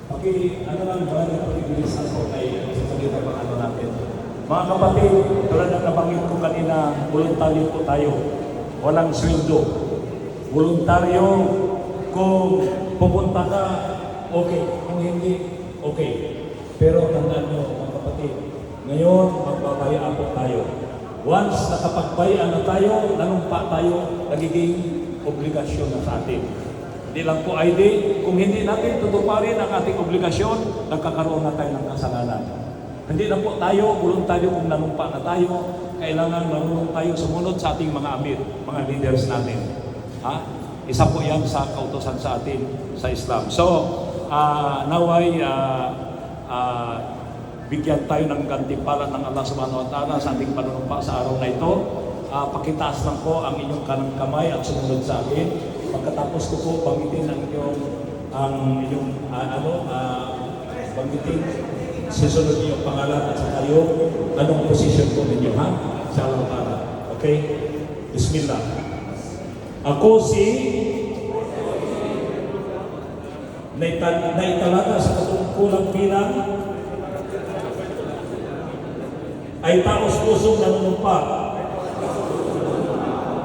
Ano lang ba yung pag-ibilisan ko kay sasalita pa ano natin. Mga kapatid, tulad ng nabanggit ko kanina, voluntaryo po tayo. Walang sweldo. Voluntaryo, kung pupunta ka, okay. Kung hindi, okay. Pero tandaan nyo, mga kapatid, ngayon, magbabaya po tayo. Once nakapagbaya na tayo, nanumpa tayo, nagiging obligasyon na sa atin. Hindi lang po ID, kung hindi natin tutuparin ang ating obligasyon, nagkakaroon na tayo ng kasalanan. Hindi na po tayo, voluntaryo kung nanumpa na tayo, kailangan marunong tayo sumunod sa ating mga amir, mga leaders natin. Ha? Isa po yan sa kautosan sa atin sa Islam. So, naway, bigyan tayo ng gantimpala ng Allah Subhanahu wa Ta'ala sa ating panunumpa sa araw na ito. Pakitaas lang po ang inyong kanang kamay at sumunod sa akin. Pagkatapos ko po, banggitin banggitin, susunod niyo ang pangalan at sa kayo, anong position po ninyo, ha? Sa Allah. Okay? Bismillah. Ako si naitalaga sa katungkulang bilang ay taos-pusong nanunumpa.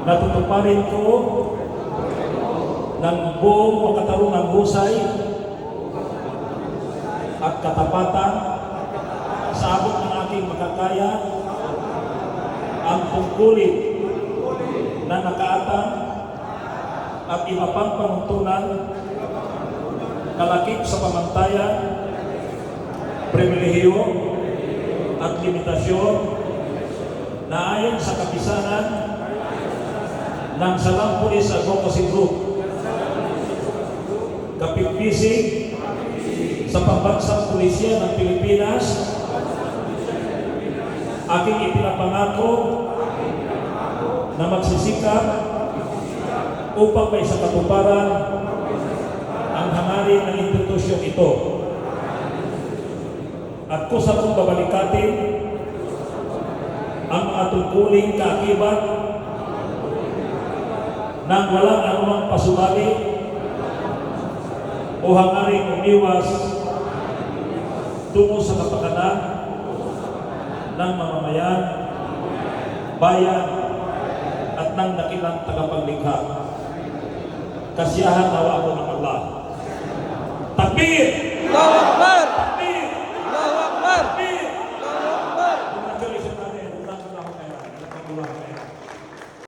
Natutuparin ko ng buong makatarungang husay at katapatan sa abot ng aking makakaya ang tungkulin na nakaatang at iba pang panuntunan kalakip sa pamantayan, pribilehiyo at limitasyon na ayon sa kapisanan ng Salam Police Advocacy Group, kapitbisig sa pambansang pulisya ng Pilipinas, aking ipinapangako na magsisikap upang may sa katuparan ang hangarin ng institusyong ito. At kusa kong babalikatin ang mga tungkuling kaakibat nang walang anumang pasubali o hangaring umiwas tungo sa kapakanan ng mamamayan, bayan, at ng dakilang tagapaglikha. Kasiyahan nawa ako ng Allah. Takbir! Allahu Akbar!